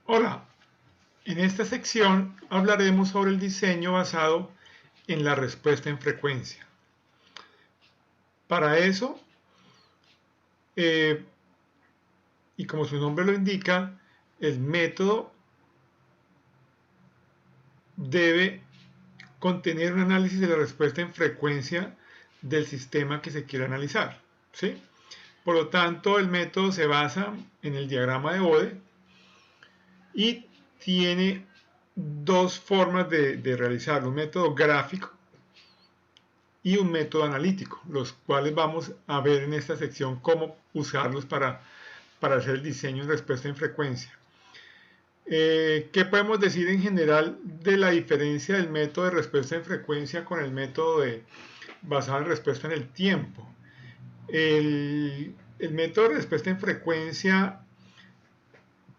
Hola, en esta sección hablaremos sobre el diseño basado en la respuesta en frecuencia. Para eso, eh, y como su nombre lo indica, el método debe contener un análisis de la respuesta en frecuencia del sistema que se quiere analizar, ¿sí? Por lo tanto, el método se basa en el diagrama de Bode y tiene dos formas de realizarlo: un método gráfico y un método analítico, los cuales vamos a ver en esta sección cómo usarlos para hacer el diseño en respuesta en frecuencia. ¿Qué podemos decir en general de la diferencia del método de respuesta en frecuencia con el método basado en respuesta en el tiempo? El método de respuesta en frecuencia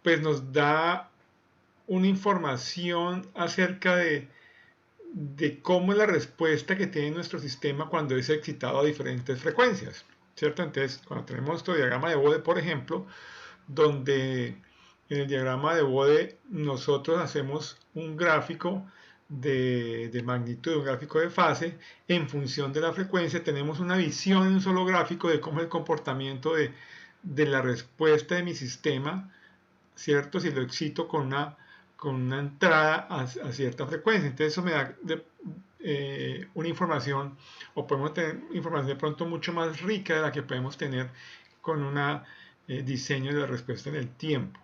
pues nos da una información acerca de cómo es la respuesta que tiene nuestro sistema cuando es excitado a diferentes frecuencias, ¿cierto? Entonces, cuando tenemos nuestro diagrama de Bode, por ejemplo, donde en el diagrama de Bode nosotros hacemos un gráfico de magnitud, un gráfico de fase, en función de la frecuencia, tenemos una visión en un solo gráfico de cómo es el comportamiento de la respuesta de mi sistema, ¿cierto? Si lo excito con una entrada a cierta frecuencia. Entonces eso me da una información, o podemos tener información de pronto mucho más rica de la que podemos tener con un diseño de la respuesta en el tiempo.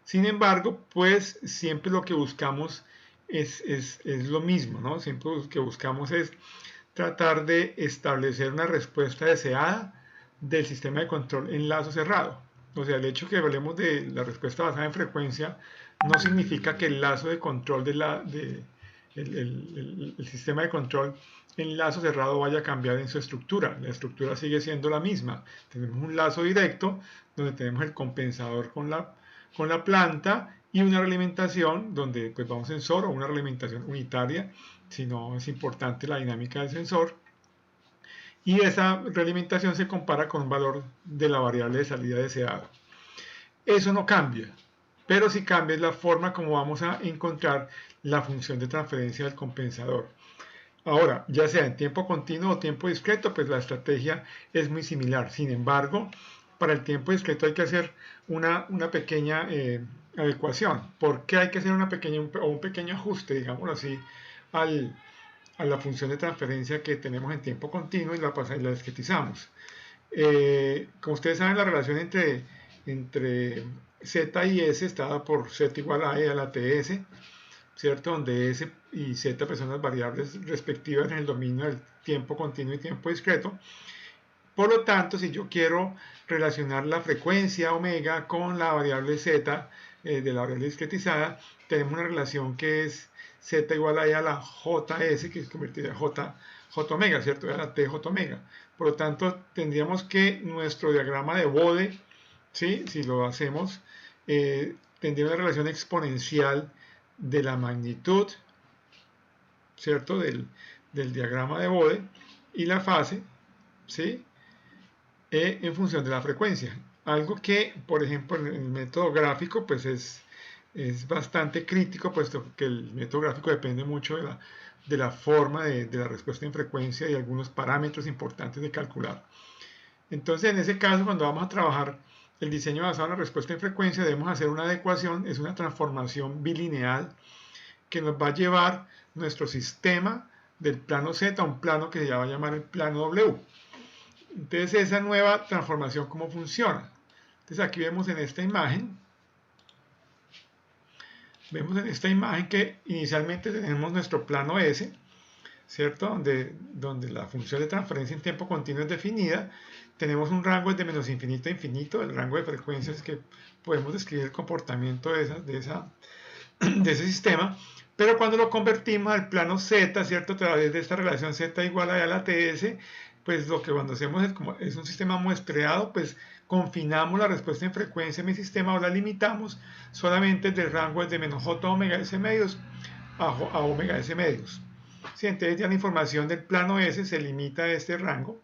Sin embargo, pues siempre lo que buscamos es lo mismo, ¿no? Siempre lo que buscamos es tratar de establecer una respuesta deseada del sistema de control en lazo cerrado. O sea, el hecho que hablemos de la respuesta basada en frecuencia no significa que el lazo de control el sistema de control en lazo cerrado vaya a cambiar en su estructura. La estructura sigue siendo la misma. Tenemos un lazo directo donde tenemos el compensador con la planta y una realimentación donde pues vamos a un sensor o una realimentación unitaria, si no es importante la dinámica del sensor. Y esa realimentación se compara con un valor de la variable de salida deseado. Eso no cambia, pero sí cambia la forma como vamos a encontrar la función de transferencia del compensador. Ahora, ya sea en tiempo continuo o tiempo discreto, pues la estrategia es muy similar. Sin embargo, para el tiempo discreto hay que hacer una pequeña adecuación. ¿Por qué hay que hacer un pequeño ajuste, digámoslo así, a la función de transferencia que tenemos en tiempo continuo y la discretizamos? Como ustedes saben, la relación entre Z y S está dada por Z igual a E a la TS, ¿cierto? Donde S y Z pues, son las variables respectivas en el dominio del tiempo continuo y tiempo discreto. Por lo tanto, si yo quiero relacionar la frecuencia omega con la variable Z de la variable discretizada, tenemos una relación que es Z igual a E a la JS, que es convertida a J omega, ¿cierto? A la T J omega. Por lo tanto, tendríamos que nuestro diagrama de Bode, ¿sí? Si lo hacemos, tendría una relación exponencial de la magnitud, ¿cierto? Del diagrama de Bode y la fase, ¿sí? En función de la frecuencia. Algo que, por ejemplo, en el método gráfico, pues es bastante crítico, puesto que el método gráfico depende mucho de la forma de la respuesta en frecuencia y algunos parámetros importantes de calcular. Entonces, en ese caso, cuando vamos a trabajar el diseño basado en la respuesta en frecuencia, debemos hacer una adecuación, es una transformación bilineal que nos va a llevar nuestro sistema del plano Z a un plano que se va a llamar el plano W. Entonces, esa nueva transformación, ¿cómo funciona? Entonces, aquí vemos en esta imagen, que inicialmente tenemos nuestro plano S, ¿cierto? Donde la función de transferencia en tiempo continuo es definida. Tenemos un rango de menos infinito a infinito, el rango de frecuencias que podemos describir el comportamiento de ese sistema. Pero cuando lo convertimos al plano Z, ¿cierto? A través de esta relación Z igual a la TS, pues lo que cuando hacemos es un sistema muestreado, pues confinamos la respuesta en frecuencia de mi sistema o la limitamos solamente del rango de menos J omega S medios a omega S medios. Sí, entonces ya la información del plano S se limita a este rango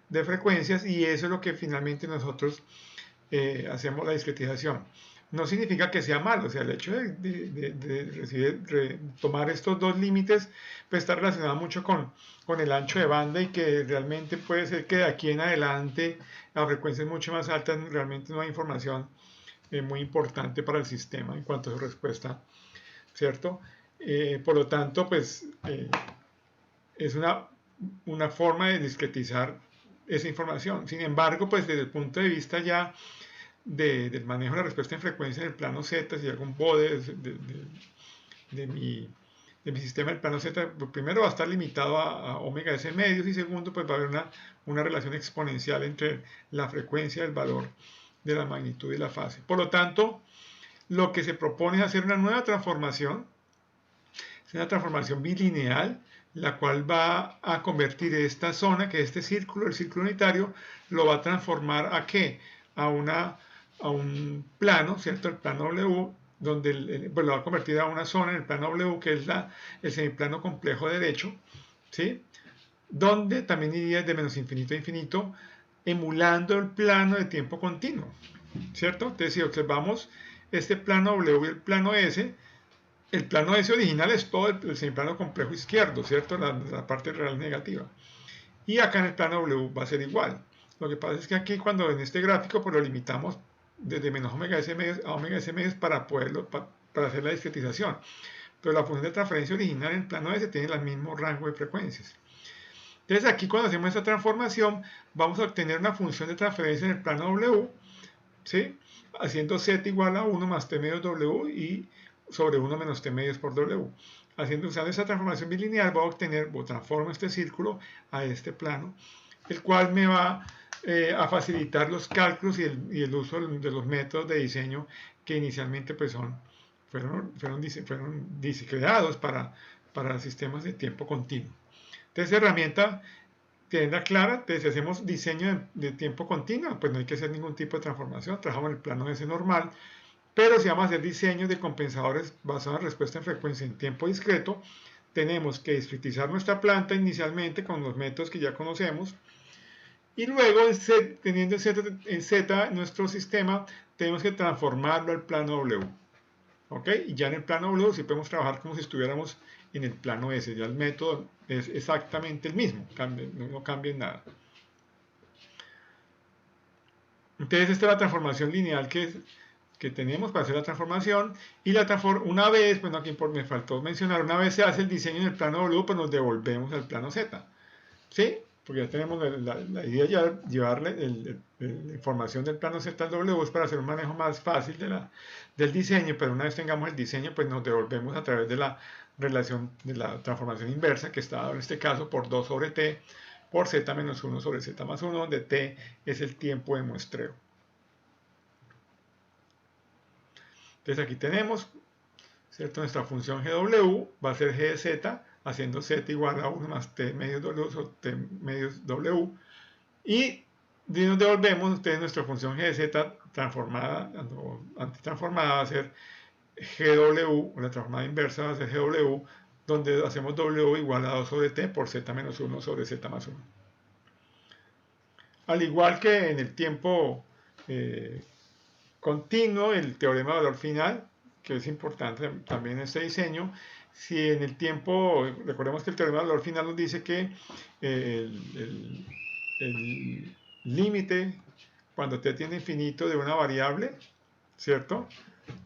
de frecuencias y eso es lo que finalmente nosotros hacemos la discretización. no significa que sea malo. O sea, el hecho de tomar estos dos límites pues está relacionado mucho con el ancho de banda, y que realmente puede ser que de aquí en adelante la frecuencia es mucho más alta. Realmente no hay información muy importante para el sistema en cuanto a su respuesta, ¿cierto? Por lo tanto, pues es una forma de discretizar esa información. Sin embargo, pues desde el punto de vista ya del manejo de la respuesta en frecuencia en el plano Z, si hago un bode de mi sistema del plano Z, pues primero va a estar limitado a omega S medios, y segundo, pues va a haber una relación exponencial entre la frecuencia y el valor de la magnitud y la fase. Por lo tanto, lo que se propone es hacer una nueva transformación, es una transformación bilineal, la cual va a convertir esta zona, que es este círculo, el círculo unitario, lo va a transformar ¿a qué? A un plano, ¿cierto? El plano W, donde pues lo va a convertir a una zona en el plano W, que es el semiplano complejo derecho, ¿sí? Donde también iría de menos infinito a infinito, emulando el plano de tiempo continuo, ¿cierto? Entonces, si observamos este plano W y el plano S, el plano S original es todo el semiplano complejo izquierdo, ¿cierto? La parte real negativa. Y acá en el plano W va a ser igual. Lo que pasa es que aquí, cuando en este gráfico, pues lo limitamos desde menos omega S medios a omega S medios para hacer la discretización. Pero la función de transferencia original en el plano S tiene el mismo rango de frecuencias. Entonces aquí, cuando hacemos esta transformación, vamos a obtener una función de transferencia en el plano W, ¿sí? Haciendo Z igual a 1 más T medios W y sobre 1 menos T medios por W. Usando esa transformación bilineal, voy a obtener, o transformo este círculo a este plano, el cual me va a facilitar los cálculos y el uso de los métodos de diseño que inicialmente pues fueron creados para sistemas de tiempo continuo. Entonces, esta herramienta tenerla clara. Entonces, si hacemos diseño de tiempo continuo, pues no hay que hacer ningún tipo de transformación, trabajamos en el plano S normal. Pero si vamos a hacer diseños de compensadores basados en respuesta en frecuencia en tiempo discreto, tenemos que discretizar nuestra planta inicialmente con los métodos que ya conocemos, y luego, teniendo en Z nuestro sistema, tenemos que transformarlo al plano W. ¿Ok? Y ya en el plano W sí podemos trabajar como si estuviéramos en el plano S. Ya el método es exactamente el mismo, no cambia en nada. Entonces, esta es la transformación lineal que tenemos para hacer la transformación. Y una vez, bueno, aquí me faltó mencionar, una vez se hace el diseño en el plano W, pues nos devolvemos al plano Z. ¿Sí? Porque ya tenemos la idea de llevarle la información del plano Z al W es para hacer un manejo más fácil del diseño, pero una vez tengamos el diseño, pues nos devolvemos a través de la relación de la transformación inversa, que está dado en este caso por 2 sobre T por Z menos 1 sobre Z más 1, donde T es el tiempo de muestreo. Entonces aquí tenemos, ¿cierto? Nuestra función GW va a ser G de Z, haciendo Z igual a 1 más T medios W o T medios W. Y nos devolvemos, entonces nuestra función G de Z transformada, antitransformada, va a ser GW, o la transformada inversa va a ser GW, donde hacemos W igual a 2 sobre T por Z menos 1 sobre Z más 1. Al igual que en el tiempo continuo, el teorema de valor final, que es importante también en este diseño, si en el tiempo, recordemos que el teorema de valor final nos dice que el límite cuando t tiende a infinito de una variable, ¿cierto?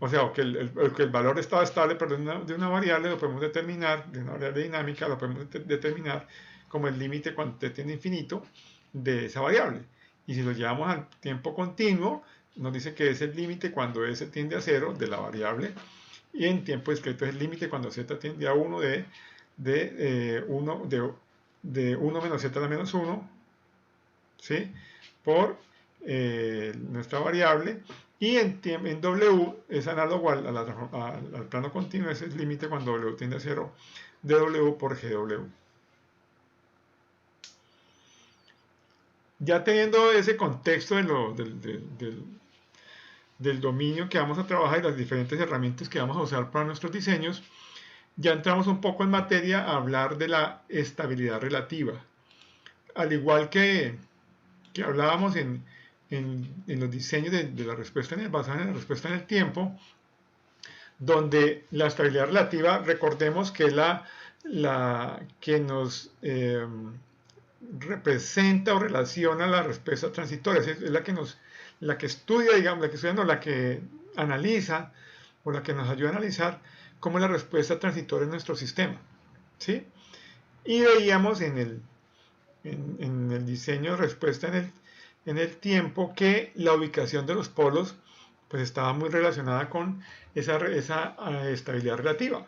O sea, que el valor estaba estable, pero de una variable lo podemos determinar, de una variable dinámica lo podemos determinar como el límite cuando t tiende a infinito de esa variable. Y si lo llevamos al tiempo continuo, nos dice que es el límite cuando s tiende a 0 de la variable, y en tiempo discreto es el límite cuando z tiende a 1 de 1 menos z a la menos 1, ¿sí? Por nuestra variable. Y en W es análogo al plano continuo, ese es el límite cuando W tiende a 0 de W por GW. Ya teniendo ese contexto del dominio que vamos a trabajar y las diferentes herramientas que vamos a usar para nuestros diseños, ya entramos un poco en materia a hablar de la estabilidad relativa. Al igual que hablábamos en en los diseños de la respuesta basada en la respuesta en el tiempo, donde la estabilidad relativa, recordemos que es la que nos representa o relaciona la respuesta transitoria, es la que estudia, digamos, la que analiza o la que nos ayuda a analizar cómo es la respuesta transitoria en nuestro sistema, ¿sí? Y veíamos en el diseño de respuesta en el tiempo que la ubicación de los polos pues estaba muy relacionada con esa estabilidad relativa,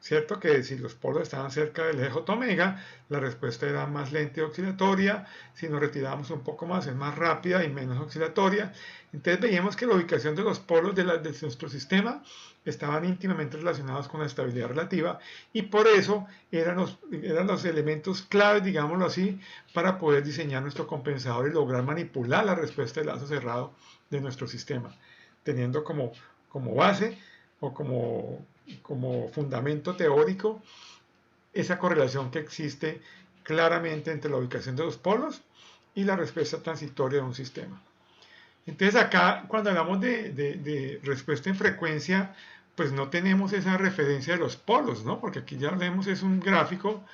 ¿cierto? Que si los polos estaban cerca del eje J omega, la respuesta era más lenta y oscilatoria. Si nos retirábamos un poco más, es más rápida y menos oscilatoria. Entonces veíamos que la ubicación de los polos de nuestro sistema estaban íntimamente relacionados con la estabilidad relativa, y por eso eran los elementos claves, digámoslo así, para poder diseñar nuestro compensador y lograr manipular la respuesta de lazo cerrado de nuestro sistema, teniendo como base o como fundamento teórico esa correlación que existe claramente entre la ubicación de los polos y la respuesta transitoria de un sistema. Entonces acá, cuando hablamos de respuesta en frecuencia, pues no tenemos esa referencia de los polos, ¿no? Porque aquí ya vemos, es un gráfico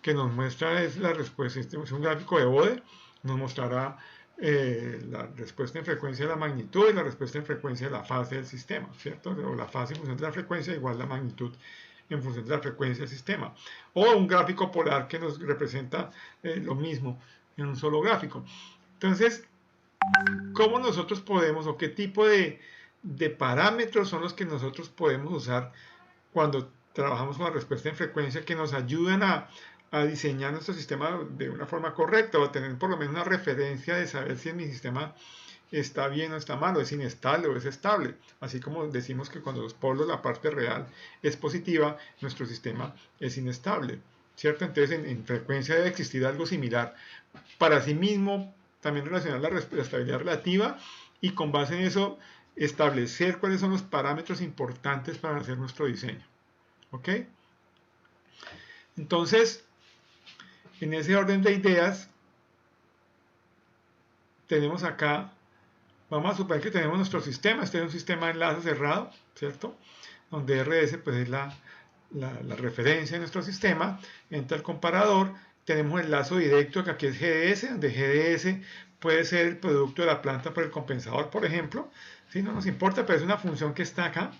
que nos muestra la respuesta, es un gráfico de Bode, nos mostrará la respuesta en frecuencia de la magnitud y la respuesta en frecuencia de la fase del sistema, ¿cierto? O la fase en función de la frecuencia igual la magnitud en función de la frecuencia del sistema. O un gráfico polar que nos representa lo mismo en un solo gráfico. Entonces, ¿cómo nosotros podemos o qué tipo de parámetros son los que nosotros podemos usar cuando trabajamos con la respuesta en frecuencia que nos ayudan a diseñar nuestro sistema de una forma correcta, o a tener por lo menos una referencia de saber si mi sistema está bien o está mal, o es inestable o es estable? Así como decimos que cuando los polos, la parte real, es positiva, nuestro sistema es inestable, ¿cierto? Entonces en frecuencia debe existir algo similar. Para sí mismo, también relacionar la estabilidad relativa, y con base en eso establecer cuáles son los parámetros importantes para hacer nuestro diseño. ¿Ok? Entonces, en ese orden de ideas, tenemos acá, vamos a suponer que tenemos nuestro sistema. Este es un sistema de enlace cerrado, ¿cierto? Donde RS pues es la referencia de nuestro sistema. Entra el comparador, tenemos el lazo directo, que aquí es GDS, donde GDS puede ser el producto de la planta por el compensador, por ejemplo. ¿Sí? No nos importa, pero es una función que está acá.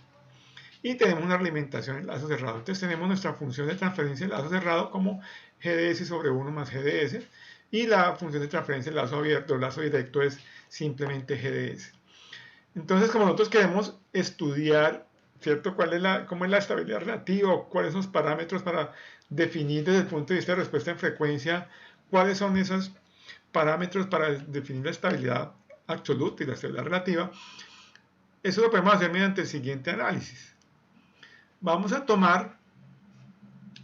Y tenemos una alimentación en lazo cerrado. Entonces tenemos nuestra función de transferencia en lazo cerrado como GDS sobre 1 más GDS. Y la función de transferencia en lazo abierto, lazo directo, es simplemente GDS. Entonces, como nosotros queremos estudiar, ¿cierto?, cómo es la estabilidad relativa, cuáles son los parámetros para definir desde el punto de vista de respuesta en frecuencia, cuáles son esos parámetros para definir la estabilidad absoluta y la estabilidad relativa, eso lo podemos hacer mediante el siguiente análisis. Vamos a tomar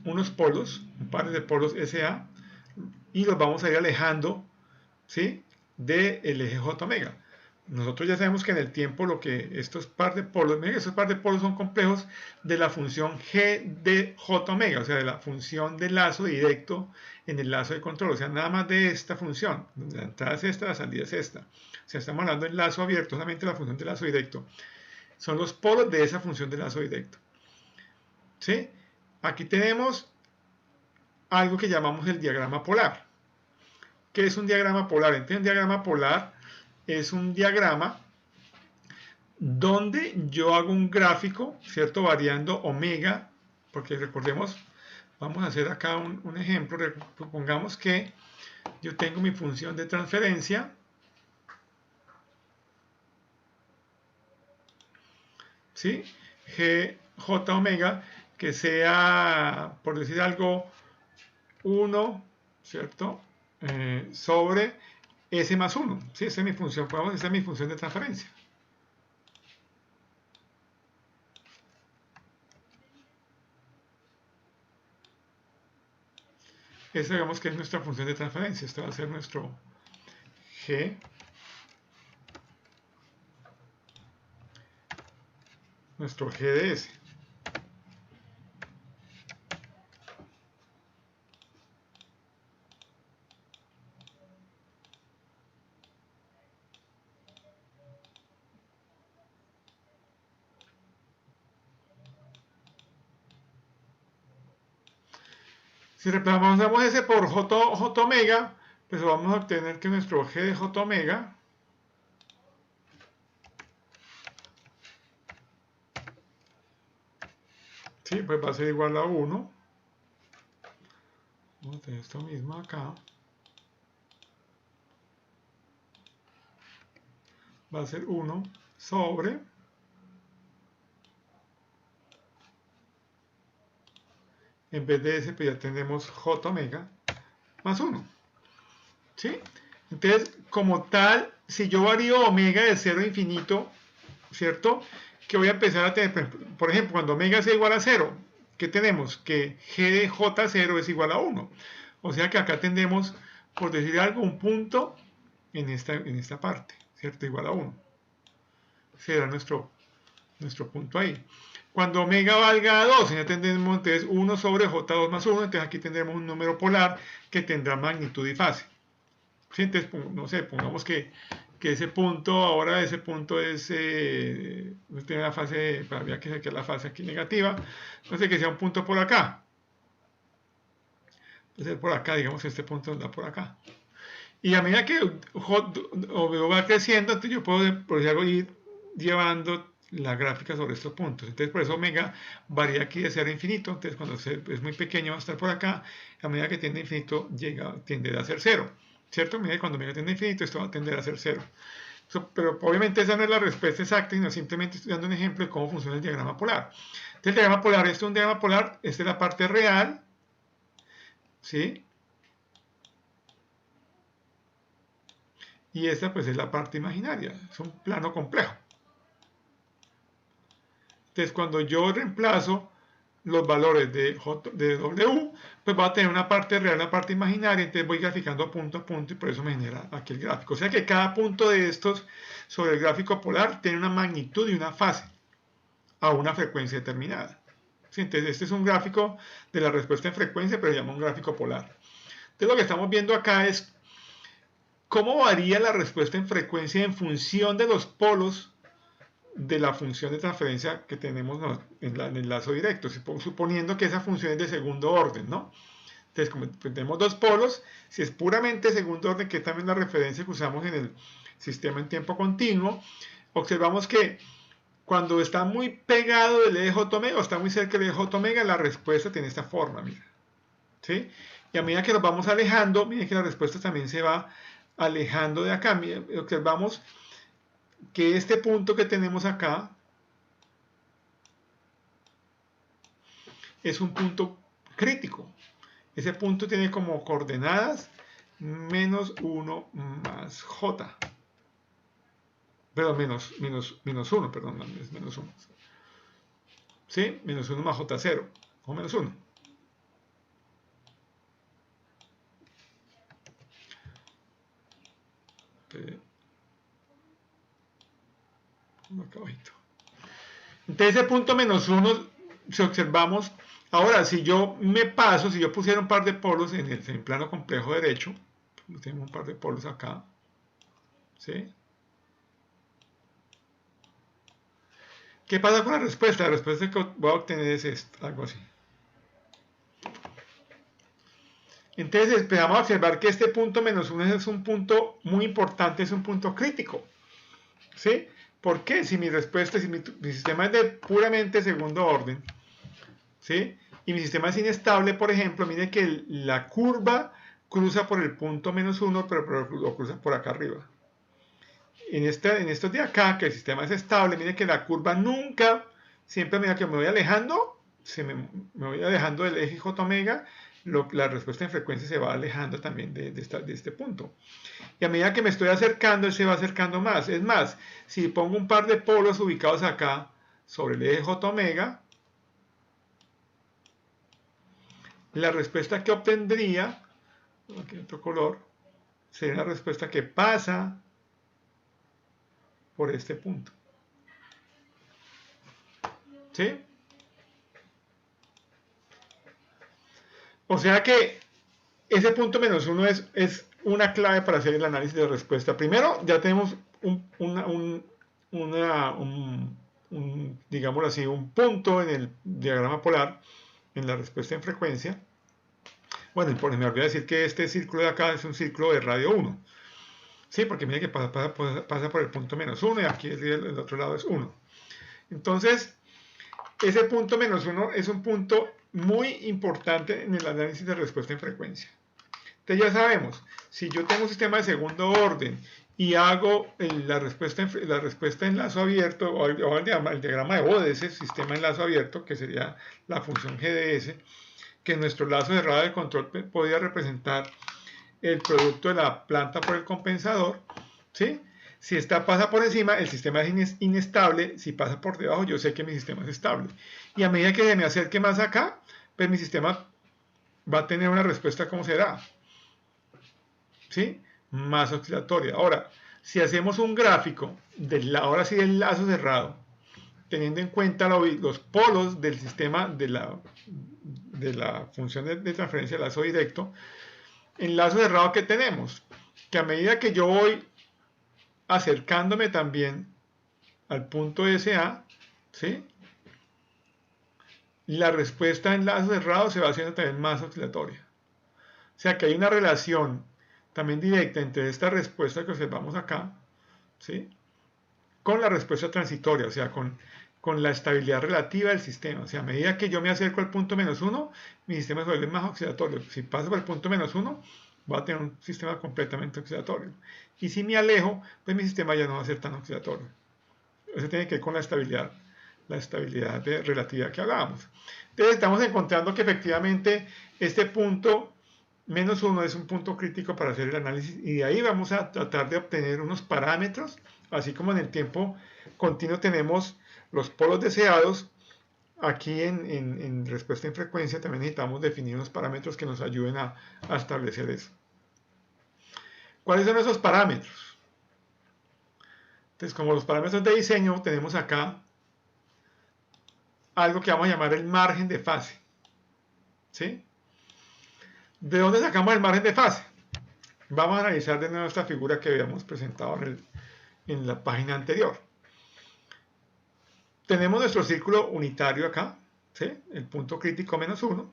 unos polos, un par de polos SA, y los vamos a ir alejando, ¿sí?, del eje J omega. Nosotros ya sabemos que en el tiempo estos par de polos son complejos de la función G de J omega, o sea, de la función de lazo directo en el lazo de control, o sea, nada más de esta función. La entrada es esta, la salida es esta. O sea, estamos hablando del lazo abierto, solamente la función de lazo directo. Son los polos de esa función de lazo directo. ¿Sí? Aquí tenemos algo que llamamos el diagrama polar. ¿Qué es un diagrama polar? Entonces, un diagrama polar es un diagrama donde yo hago un gráfico, ¿cierto?, variando omega, porque recordemos, vamos a hacer acá un ejemplo. Supongamos que yo tengo mi función de transferencia, ¿sí?, GJ omega, que sea, por decir algo, 1, ¿cierto?, sobre S más 1. ¿Sí? Esa es mi función, esa es mi función de transferencia. Esa, digamos que es nuestra función de transferencia. Esto va a ser nuestro G, nuestro GDS. Si reemplazamos ese por J omega, pues vamos a obtener que nuestro G de J omega ¿sí? Pues va a ser igual a 1. Vamos a tener esto mismo acá. Va a ser 1 sobre en vez de S, pues ya tenemos J omega más 1. ¿Sí? Entonces, como tal, si yo varío omega de 0 a infinito, ¿cierto? Que voy a empezar a tener, por ejemplo, cuando omega sea igual a 0, ¿qué tenemos? Que G de J0 es igual a 1. O sea que acá tendremos, por decir algo, un punto en esta parte, ¿cierto? Igual a 1. Será nuestro punto ahí. Cuando omega valga 2, ya tendremos entonces 1 sobre J2 más 1, entonces aquí tendremos un número polar que tendrá magnitud y fase. ¿Sí? Entonces, no sé, pongamos que ese punto, ahora ese punto es, tiene la fase, había que sacar la fase aquí negativa, entonces que sea un punto por acá. Entonces por acá, digamos este punto da por acá. Y a medida que O va creciendo, entonces yo puedo, por ejemplo, ir llevando la gráfica sobre estos puntos. Entonces, por eso omega varía aquí de 0 a infinito. Entonces, cuando es muy pequeño va a estar por acá. A medida que tiende a infinito, tiende a ser 0. ¿Cierto? Cuando omega tiende a infinito, esto va a tender a ser 0. Pero obviamente esa no es la respuesta exacta, sino simplemente estoy dando un ejemplo de cómo funciona el diagrama polar. Entonces, el diagrama polar, esto es un diagrama polar, esta es la parte real, ¿sí? Y esta pues es la parte imaginaria, es un plano complejo. Entonces cuando yo reemplazo los valores de W, pues va a tener una parte real, una parte imaginaria, entonces voy graficando punto a punto y por eso me genera aquí el gráfico. O sea que cada punto de estos sobre el gráfico polar tiene una magnitud y una fase a una frecuencia determinada. ¿Sí? Entonces este es un gráfico de la respuesta en frecuencia, pero se llama un gráfico polar. Entonces lo que estamos viendo acá es cómo varía la respuesta en frecuencia en función de los polos de la función de transferencia que tenemos en el lazo directo, suponiendo que esa función es de segundo orden, ¿no? Entonces, como tenemos dos polos, si es puramente segundo orden, que es también la referencia que usamos en el sistema en tiempo continuo, observamos que cuando está muy pegado el eje J omega o está muy cerca del eje J omega, la respuesta tiene esta forma, mira. ¿Sí? Y a medida que nos vamos alejando, miren que la respuesta también se va alejando de acá. Miren, observamos que este punto que tenemos acá es un punto crítico. Ese punto tiene como coordenadas menos 1 más j. Perdón, menos 1, perdón, es menos 1. ¿Sí? Menos 1 más j0, o menos 1. Entonces ese punto menos 1, si observamos, ahora si yo me paso, si yo pusiera un par de polos en el plano complejo derecho, tengo un par de polos acá, ¿sí? ¿Qué pasa con la respuesta? La respuesta que voy a obtener es esto, algo así. Entonces empezamos a observar que este punto menos 1 es un punto muy importante, es un punto crítico. ¿Sí? ¿Por qué? Si mi respuesta, si mi sistema es de puramente segundo orden, ¿sí? Y mi sistema es inestable, por ejemplo, mire que la curva cruza por el punto menos 1, pero lo cruza por acá arriba. En estos de acá, que el sistema es estable, mire que la curva nunca, siempre a medida que me voy alejando, me voy alejando del eje J omega, la respuesta en frecuencia se va alejando también de este punto. Y a medida que me estoy acercando, él se va acercando más. Es más, si pongo un par de polos ubicados acá sobre el eje J omega, la respuesta que obtendría, aquí otro color, sería la respuesta que pasa por este punto. ¿Sí? O sea que ese punto menos 1 es una clave para hacer el análisis de respuesta. Primero, ya tenemos digámoslo así, un punto en el diagrama polar, en la respuesta en frecuencia. Bueno, me olvidé decir que este círculo de acá es un círculo de radio 1. Sí, porque mira que pasa por el punto -1 y aquí el otro lado es 1. Entonces, ese punto -1 es un punto muy importante en el análisis de respuesta en frecuencia. Entonces ya sabemos, si yo tengo un sistema de segundo orden y hago la respuesta en lazo abierto o el diagrama de Bode de ese sistema en lazo abierto, que sería la función GDS, que en nuestro lazo cerrado de control podría representar el producto de la planta por el compensador, ¿sí? Si esta pasa por encima, el sistema es inestable. Si pasa por debajo, yo sé que mi sistema es estable. Y a medida que se me acerque más acá, pues mi sistema va a tener una respuesta como será, ¿sí? Más oscilatoria. Ahora, si hacemos un gráfico ahora sí del lazo cerrado, teniendo en cuenta los polos del sistema de la función de transferencia de lazo directo, en lazo cerrado que tenemos, que a medida que yo voy acercándome también al punto SA, ¿sí? La respuesta en lazo cerrado se va haciendo también más oscilatoria. O sea que hay una relación también directa entre esta respuesta que observamos acá, ¿sí? Con la respuesta transitoria, o sea, con la estabilidad relativa del sistema. O sea, a medida que yo me acerco al punto -1, mi sistema se vuelve más oscilatorio. Si paso por el punto -1, voy a tener un sistema completamente oscilatorio. Y si me alejo, pues mi sistema ya no va a ser tan oscilatorio. Eso tiene que ver con la estabilidad de relatividad que hablábamos. Entonces estamos encontrando que efectivamente este punto -1 es un punto crítico para hacer el análisis y de ahí vamos a tratar de obtener unos parámetros, así como en el tiempo continuo tenemos los polos deseados. Aquí en respuesta en frecuencia también necesitamos definir unos parámetros que nos ayuden a establecer eso. ¿Cuáles son esos parámetros? Entonces, como los parámetros de diseño, tenemos acá algo que vamos a llamar el margen de fase. ¿Sí? ¿De dónde sacamos el margen de fase? Vamos a analizar de nuevo esta figura que habíamos presentado en la página anterior. Tenemos nuestro círculo unitario acá, ¿sí? El punto crítico -1.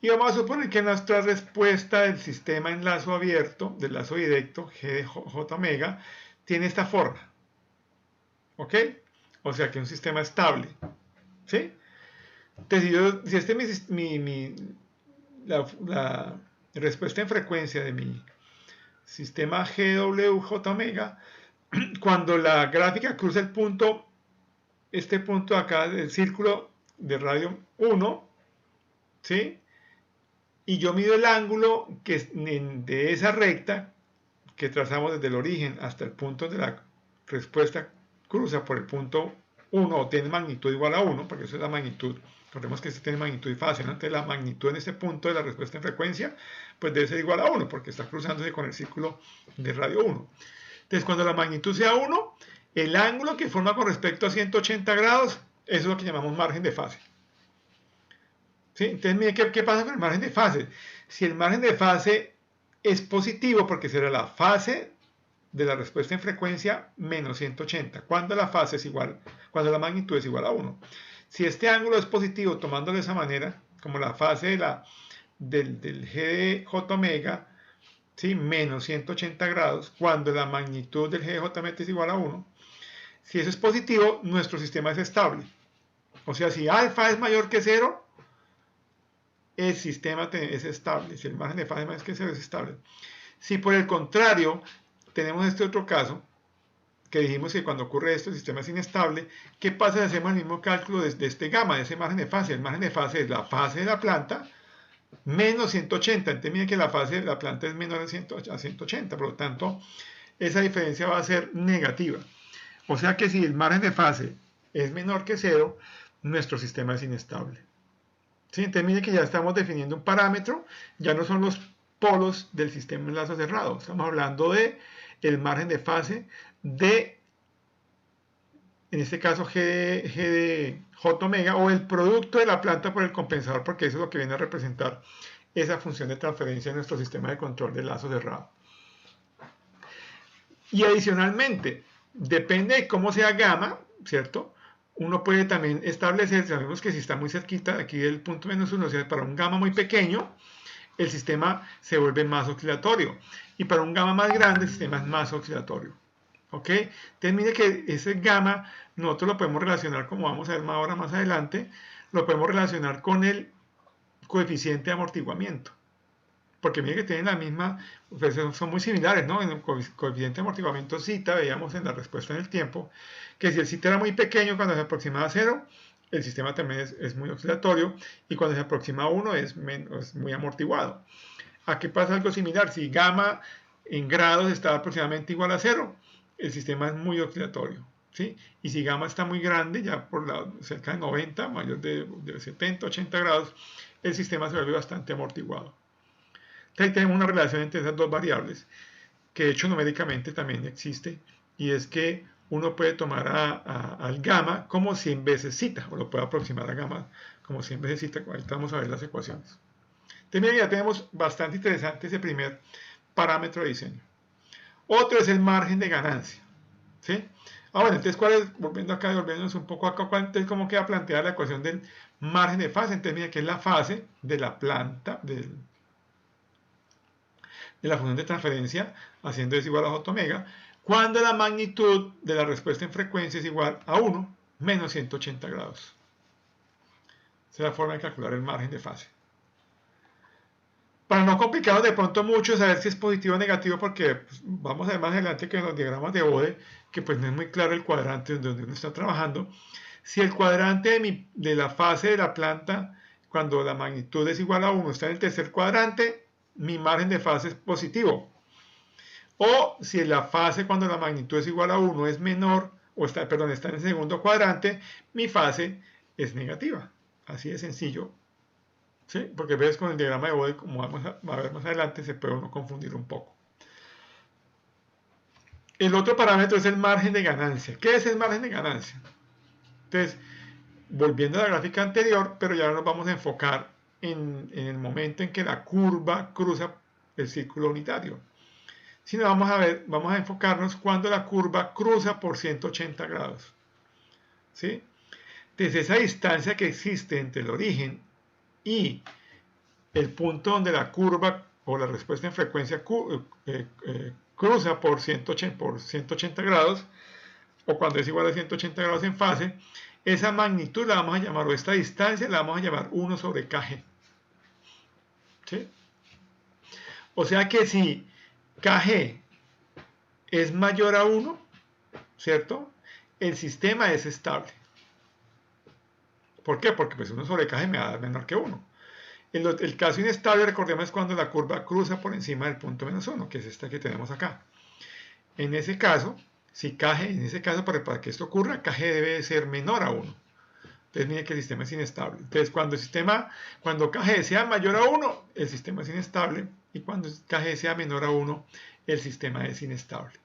Y vamos a suponer que nuestra respuesta del sistema en lazo abierto, del lazo directo, G de J omega, tiene esta forma. ¿Ok? O sea que es un sistema estable. ¿Sí? Entonces, si este es la respuesta en frecuencia de mi sistema GWJ omega, cuando la gráfica cruza el punto, este punto acá del círculo de radio 1, ¿sí? Y yo mido el ángulo de esa recta que trazamos desde el origen hasta el punto de la respuesta cruza por el punto 1 o tiene magnitud igual a 1, porque eso es la magnitud. Recordemos que este tiene magnitud y fase, ¿no? Entonces la magnitud en este punto de la respuesta en frecuencia pues debe ser igual a 1, porque está cruzándose con el círculo de radio 1. Entonces cuando la magnitud sea 1, el ángulo que forma con respecto a 180 grados, eso es lo que llamamos margen de fase. ¿Sí? Entonces, mire, ¿qué pasa con el margen de fase? Si el margen de fase es positivo, porque será la fase de la respuesta en frecuencia menos 180, cuando la fase es igual, cuando la magnitud es igual a 1. Si este ángulo es positivo, tomándolo de esa manera, como la fase del G de J omega, ¿sí? Menos 180 grados, cuando la magnitud del G de J omega es igual a 1, si eso es positivo, nuestro sistema es estable. O sea, si alfa es mayor que 0, el sistema es estable. Si el margen de fase es mayor que 0, es estable. Si por el contrario tenemos este otro caso, que dijimos que cuando ocurre esto el sistema es inestable, ¿qué pasa si hacemos el mismo cálculo de este gamma, de ese margen de fase? El margen de fase es la fase de la planta menos 180. Entonces miren que la fase de la planta es menor a 180, por lo tanto esa diferencia va a ser negativa. O sea que si el margen de fase es menor que 0, nuestro sistema es inestable. ¿Sí? Entonces miren que ya estamos definiendo un parámetro, ya no son los polos del sistema en lazo cerrado, estamos hablando de el margen de fase de, en este caso G de J omega, o el producto de la planta por el compensador, porque eso es lo que viene a representar esa función de transferencia en nuestro sistema de control de lazo cerrado. Y adicionalmente, depende de cómo sea gamma, ¿cierto? Uno puede también establecer, sabemos que si está muy cerquita aquí del punto -1, o sea, para un gamma muy pequeño, el sistema se vuelve más oscilatorio. Y para un gamma más grande, el sistema es más oscilatorio. ¿Ok? Entonces mire que ese gamma nosotros lo podemos relacionar, como vamos a ver ahora más adelante, lo podemos relacionar con el coeficiente de amortiguamiento. Porque mire que tienen la misma, pues son muy similares, ¿no? En el coeficiente de amortiguamiento zeta, veíamos en la respuesta en el tiempo, que si el zeta era muy pequeño cuando se aproximaba a 0, el sistema también es muy oscilatorio, y cuando se aproxima a 1 es muy amortiguado. Aquí pasa algo similar, si gamma en grados está aproximadamente igual a 0, el sistema es muy oscilatorio, ¿sí? Y si gamma está muy grande, ya por cerca de 90, mayor de 70, 80 grados, el sistema se vuelve bastante amortiguado. Entonces ahí tenemos una relación entre esas dos variables, que de hecho numéricamente también existe, y es que uno puede tomar al gamma como 100 veces zeta, o lo puede aproximar a gamma como 100 veces zeta. Ahorita vamos a ver las ecuaciones. Entonces ya tenemos bastante interesante ese primer parámetro de diseño. Otro es el margen de ganancia, ¿sí? Bueno, entonces, ¿cuál es? Volviendo acá, volviéndonos un poco acá, entonces, ¿cómo queda planteada la ecuación del margen de fase? Entonces, mira que es la fase de la planta, de la función de transferencia, haciendo eso igual a j omega, cuando la magnitud de la respuesta en frecuencia es igual a 1 menos 180 grados. Esa es la forma de calcular el margen de fase. Para no complicarnos de pronto mucho saber si es positivo o negativo, porque pues, vamos a ver más adelante que en los diagramas de Bode, que pues no es muy claro el cuadrante donde uno está trabajando. Si el cuadrante de la fase de la planta, cuando la magnitud es igual a 1, está en el tercer cuadrante, mi margen de fase es positivo. O si la fase cuando la magnitud es igual a 1 es menor, o está en el segundo cuadrante, mi fase es negativa. Así de sencillo. ¿Sí? Porque ves con el diagrama de Bode, como vamos a ver más adelante, se puede uno confundir un poco. El otro parámetro es el margen de ganancia. ¿Qué es el margen de ganancia? Entonces, volviendo a la gráfica anterior, pero ya nos vamos a enfocar en el momento en que la curva cruza el círculo unitario. Si no, vamos a enfocarnos cuando la curva cruza por 180 grados. ¿Sí? Desde esa distancia que existe entre el origen y el punto donde la curva o la respuesta en frecuencia cruza por 180 grados, o cuando es igual a 180 grados en fase, esa magnitud la vamos a llamar, o esta distancia la vamos a llamar 1 sobre kg. ¿Sí? O sea que si kg es mayor a 1, ¿cierto? El sistema es estable. ¿Por qué? Porque pues 1 sobre kg me va a dar menor que 1. El caso inestable, recordemos, es cuando la curva cruza por encima del punto menos 1, que es esta que tenemos acá. En ese caso, para que esto ocurra, kg debe ser menor a 1. Entonces, miren que el sistema es inestable. Entonces, cuando kg sea mayor a 1, el sistema es inestable. Y cuando kg sea menor a 1, el sistema es inestable.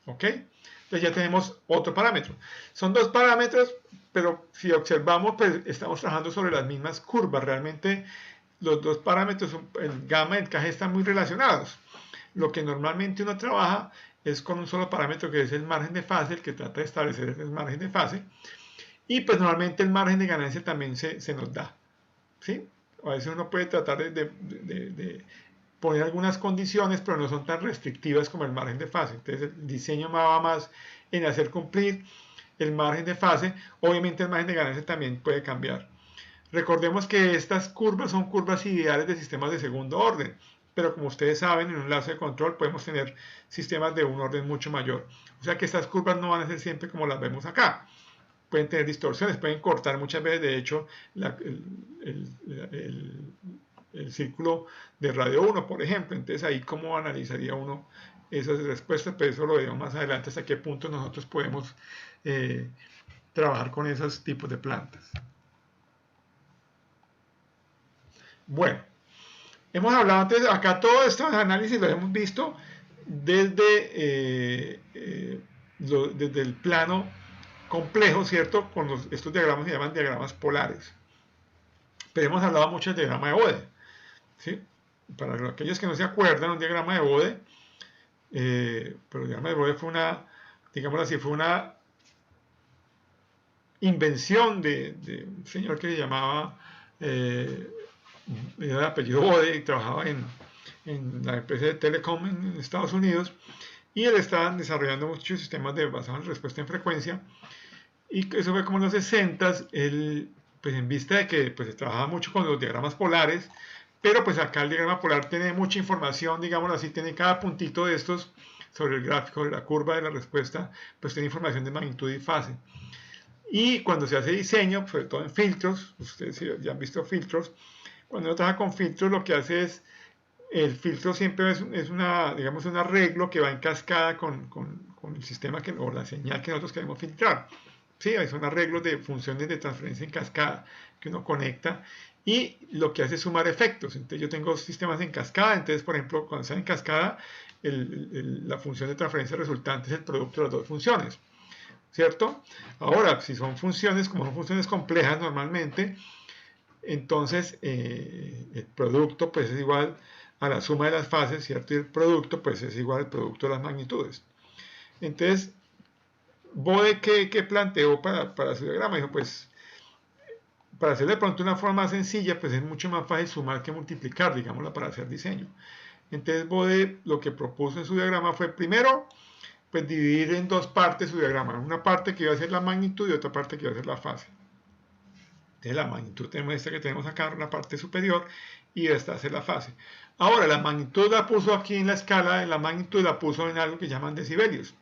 ¿Ok? Entonces ya tenemos otro parámetro. Son dos parámetros, pero si observamos, pues estamos trabajando sobre las mismas curvas. Realmente los dos parámetros, el gamma y el kg, están muy relacionados. Lo que normalmente uno trabaja es con un solo parámetro, que es el margen de fase, el que trata de establecer el margen de fase. Y pues normalmente el margen de ganancia también se nos da. ¿Sí? A veces uno puede tratar de poner algunas condiciones, pero no son tan restrictivas como el margen de fase. Entonces el diseño va más en hacer cumplir el margen de fase. Obviamente el margen de ganancia también puede cambiar. Recordemos que estas curvas son curvas ideales de sistemas de segundo orden, pero como ustedes saben, en un lazo de control podemos tener sistemas de un orden mucho mayor. O sea que estas curvas no van a ser siempre como las vemos acá. Pueden tener distorsiones, pueden cortar muchas veces, de hecho, el círculo de radio 1, por ejemplo. Entonces ahí cómo analizaría uno esas respuestas, pero eso lo veremos más adelante, hasta qué punto nosotros podemos trabajar con esos tipos de plantas. Bueno, hemos hablado antes, acá todo estos análisis los hemos visto desde el plano complejo, ¿cierto? Con estos diagramas se llaman diagramas polares. Pero hemos hablado mucho del diagrama de Bode. ¿Sí? Para aquellos que no se acuerdan, un diagrama de Bode, pero el diagrama de Bode fue una, digámoslo así, fue una invención de un señor que se llamaba era de apellido Bode y trabajaba en la empresa de Telecom en Estados Unidos, y él estaba desarrollando muchos sistemas basados en respuesta en frecuencia, y eso fue como en los 60s, él, pues en vista de que pues, se trabajaba mucho con los diagramas polares, pero pues acá el diagrama polar tiene mucha información, digámoslo así, tiene cada puntito de estos sobre el gráfico de la curva de la respuesta, pues tiene información de magnitud y fase. Y cuando se hace diseño, sobre todo en filtros, ustedes ya han visto filtros, cuando uno trabaja con filtros lo que hace es, el filtro siempre es una, digamos, un arreglo que va en cascada con el sistema o la señal que nosotros queremos filtrar. Sí, son arreglos de funciones de transferencia en cascada que uno conecta y lo que hace es sumar efectos. Entonces yo tengo sistemas en cascada, entonces por ejemplo cuando están en cascada la función de transferencia resultante es el producto de las dos funciones, ¿cierto? Ahora, si son funciones, como son funciones complejas normalmente, entonces el producto pues es igual a la suma de las fases, ¿cierto? Y el producto pues es igual al producto de las magnitudes. Entonces, Bode, ¿qué planteó para su diagrama? Dijo, pues, para hacer de pronto una forma más sencilla, pues es mucho más fácil sumar que multiplicar, digámoslo, para hacer diseño. Entonces, Bode lo que propuso en su diagrama fue, primero, pues dividir en dos partes su diagrama. Una parte que iba a ser la magnitud y otra parte que iba a ser la fase. Entonces, la magnitud tenemos esta que tenemos acá en la parte superior y esta es la fase. Ahora, la magnitud la puso aquí en la escala, la magnitud la puso en algo que llaman decibelios.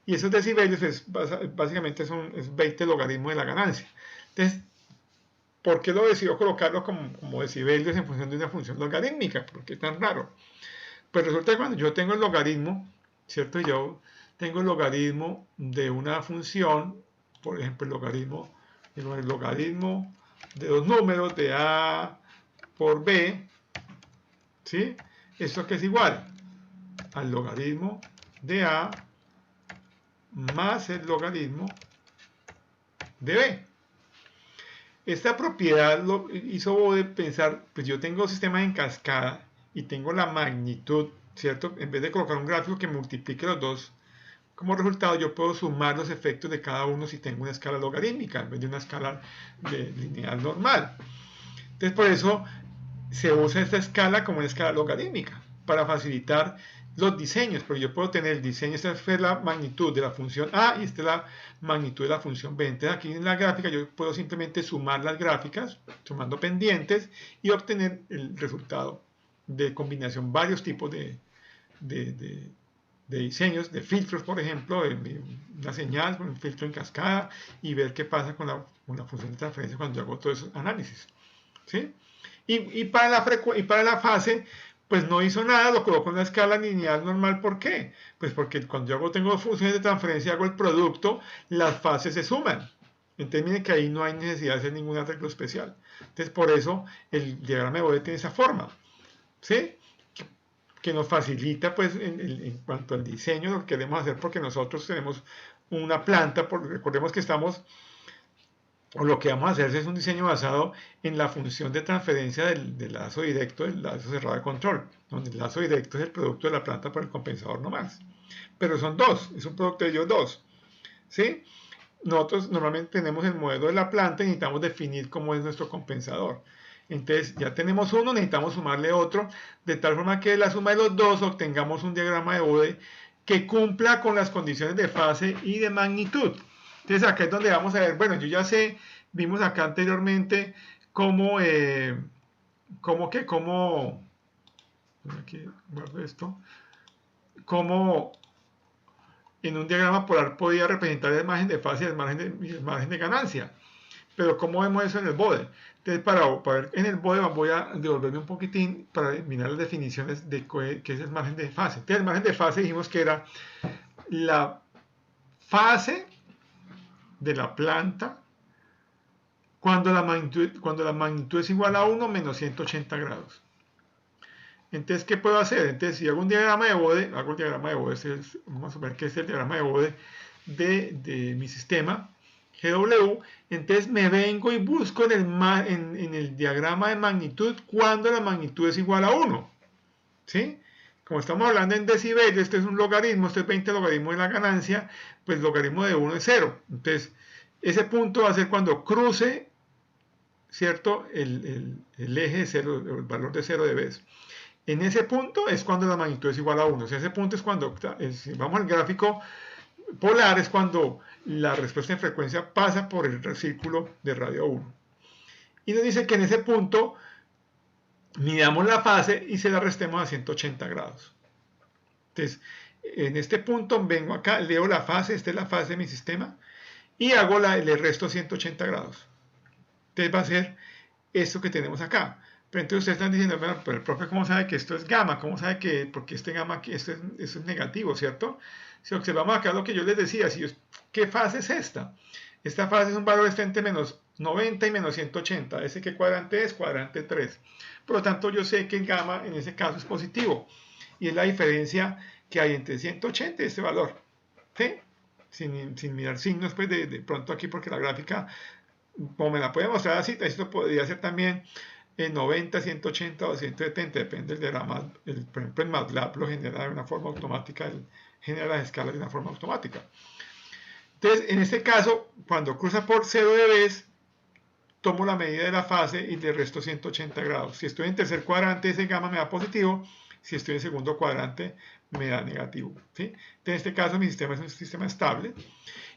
Y esos decibelios básicamente es 20 logaritmos de la ganancia. Entonces, ¿por qué lo decidió colocarlo como decibelios en función de una función logarítmica? ¿Por qué tan raro? Pues resulta que cuando yo tengo el logaritmo, ¿cierto? Yo tengo el logaritmo de una función, por ejemplo, el logaritmo de dos números de A por B, ¿sí? ¿Esto que es igual? Al logaritmo de A más el logaritmo de B. Esta propiedad lo hizo Bode pensar, pues yo tengo sistemas en cascada y tengo la magnitud, ¿cierto? En vez de colocar un gráfico que multiplique los dos, como resultado yo puedo sumar los efectos de cada uno si tengo una escala logarítmica en vez de una escala lineal normal. Entonces por eso se usa esta escala como una escala logarítmica, para facilitar los diseños, porque yo puedo tener el diseño, esta es la magnitud de la función A y esta es la magnitud de la función B. Entonces aquí en la gráfica yo puedo simplemente sumar las gráficas, sumando pendientes, y obtener el resultado de combinación, varios tipos de diseños, de filtros, por ejemplo, una señal con un filtro en cascada, y ver qué pasa con la función de transferencia cuando yo hago todos esos análisis. ¿Sí? Y para la fase, pues no hizo nada, lo colocó en una escala lineal normal. ¿Por qué? Pues porque cuando yo tengo funciones de transferencia, hago el producto, las fases se suman. Entonces miren que ahí no hay necesidad de hacer ningún arreglo especial. Entonces por eso el diagrama de Bode tiene esa forma, ¿sí? Que nos facilita pues en cuanto al diseño lo que queremos hacer, porque nosotros tenemos una planta, recordemos que o lo que vamos a hacer es un diseño basado en la función de transferencia del lazo directo, del lazo cerrado de control, donde el lazo directo es el producto de la planta por el compensador nomás. Pero son dos, es un producto de ellos dos. ¿Sí? Nosotros normalmente tenemos el modelo de la planta y necesitamos definir cómo es nuestro compensador. Entonces ya tenemos uno, necesitamos sumarle otro, de tal forma que de la suma de los dos obtengamos un diagrama de Bode que cumpla con las condiciones de fase y de magnitud. Entonces acá es donde vamos a ver, bueno, yo ya sé, vimos acá anteriormente cómo, aquí guardo esto, cómo en un diagrama polar podía representar el margen de fase y el margen de ganancia. Pero ¿cómo vemos eso en el Bode? Entonces, para ver en el Bode voy a devolverme un poquitín para eliminar las definiciones de qué es el margen de fase. Entonces, el margen de fase dijimos que era la fase de la planta cuando la magnitud es igual a 1 menos 180 grados. Entonces, ¿qué puedo hacer? Entonces, si hago un diagrama de Bode, vamos a ver que es el diagrama de Bode de mi sistema GW, entonces me vengo y busco en el diagrama de magnitud cuando la magnitud es igual a 1. ¿Sí? Como estamos hablando en decibelios, este es un logaritmo, este es 20 logaritmos de la ganancia, pues el logaritmo de 1 es 0. Entonces, ese punto va a ser cuando cruce ¿cierto? El eje de 0, el valor de 0 de Bs. En ese punto es cuando la magnitud es igual a 1. O sea, ese punto es cuando, si vamos al gráfico polar, es cuando la respuesta en frecuencia pasa por el círculo de radio 1. Y nos dice que en ese punto midamos la fase y se la restemos a 180 grados. Entonces, en este punto vengo acá, leo la fase, esta es la fase de mi sistema, y hago le resto 180 grados. Entonces va a ser esto que tenemos acá. Pero entonces ustedes están diciendo, bueno, pero el profe, ¿cómo sabe que esto es gamma? ¿Cómo sabe que, porque este gamma aquí, esto es negativo, ¿cierto? Si observamos acá lo que yo les decía, ¿qué fase es esta? Esta fase es un valor está entre menos 90 y menos 180. ¿Ese qué cuadrante es? Cuadrante 3. Por lo tanto, yo sé que el gamma en ese caso es positivo. Y es la diferencia que hay entre 180 y este valor. ¿Sí? Sin mirar signos, pues de pronto aquí, porque la gráfica, como me la puede mostrar así, esto podría ser también en 90, 180 o 170, depende del diagrama. Por ejemplo, el MATLAB lo genera de una forma automática, genera las escalas de una forma automática. Entonces, en este caso, cuando cruza por 0 dB, tomo la medida de la fase y le resto 180 grados. Si estoy en tercer cuadrante, ese gamma me da positivo. Si estoy en segundo cuadrante, me da negativo. ¿Sí? En este caso, mi sistema es un sistema estable.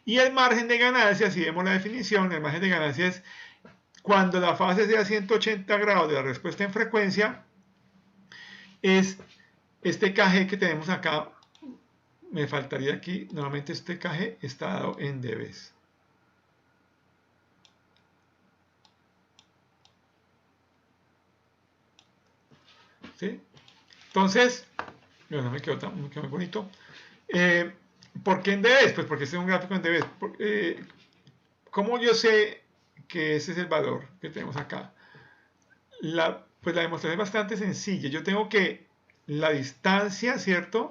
Y el margen de ganancia, si vemos la definición, el margen de ganancia es cuando la fase sea 180 grados de la respuesta en frecuencia, es este KG que tenemos acá. Me faltaría aquí, nuevamente este KG está dado en dBs. ¿Sí? Entonces, bueno, me quedó muy bonito. ¿Por qué en dBs? Pues porque este es un gráfico en dBs. ¿Cómo yo sé que ese es el valor que tenemos acá? Pues la demostración es bastante sencilla. Yo tengo que la distancia, ¿cierto?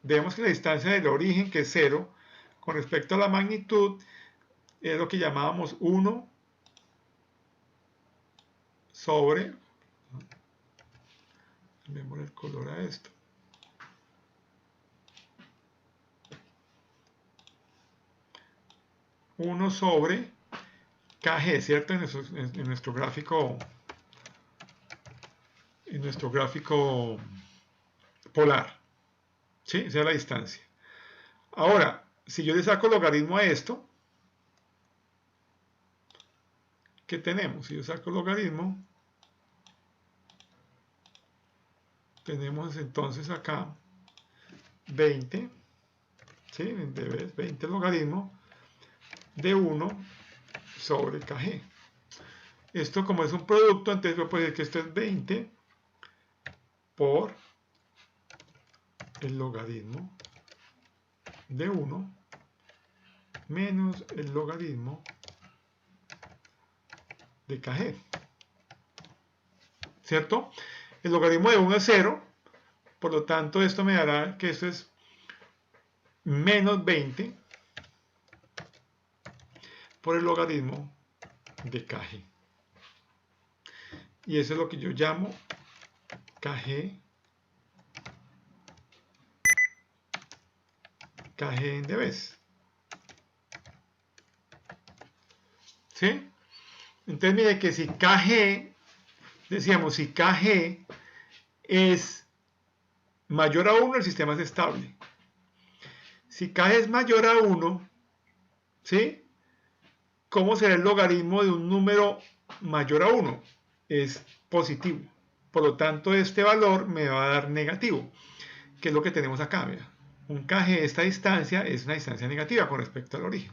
Vemos que la distancia del origen, que es 0, con respecto a la magnitud, es lo que llamábamos 1 sobre, cambiamos el color a esto, uno sobre KG, ¿cierto? En nuestro gráfico polar, ¿sí? Esa es la distancia. Ahora, si yo le saco logaritmo a esto, ¿qué tenemos? Si yo saco logaritmo, tenemos entonces acá 20, ¿sí? En dB 20 logaritmo de 1 sobre KG. Esto, como es un producto, entonces voy a decir que esto es 20 por el logaritmo de 1 menos el logaritmo de KG. ¿Cierto? El logaritmo de 1 es 0, por lo tanto esto me dará que esto es menos 20 por el logaritmo de KG. Y eso es lo que yo llamo KG en dBs. ¿Sí? Entonces mire que si KG, decíamos, si KG es mayor a 1, el sistema es estable. Si KG es mayor a 1, ¿sí? ¿Cómo será el logaritmo de un número mayor a 1? Es positivo. Por lo tanto, este valor me va a dar negativo, que es lo que tenemos acá. Mira. Un KG de esta distancia es una distancia negativa con respecto al origen.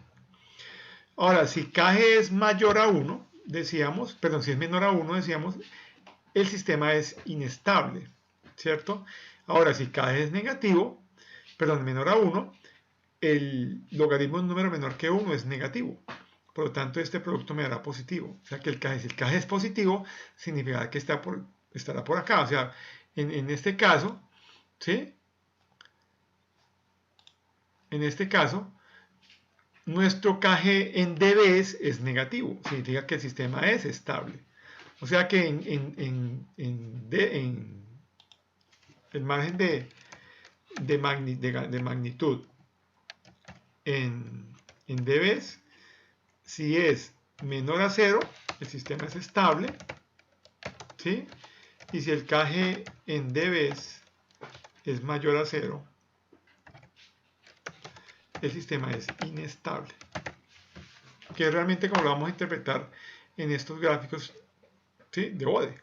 Ahora, si KG es mayor a 1, decíamos, perdón, si es menor a 1, decíamos, el sistema es inestable, ¿cierto? Ahora, si KG es negativo, perdón, menor a 1, el logaritmo de un número menor que 1 es negativo. Por lo tanto, este producto me dará positivo. O sea, que si el KG es positivo, significa que estará por acá. O sea, en este caso, ¿sí? En este caso, nuestro KG en dBs es negativo. Significa que el sistema es estable. O sea que en el margen de magnitud en dBs, si es menor a 0, el sistema es estable, ¿sí? Y si el KG en dBs es mayor a 0, el sistema es inestable, que es realmente como lo vamos a interpretar en estos gráficos, ¿sí?, de Bode.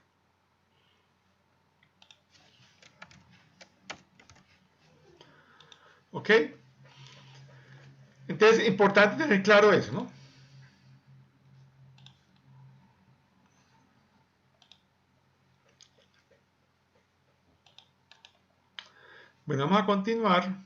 ¿Ok? Entonces, importante tener claro eso, ¿no? Bueno, vamos a continuar.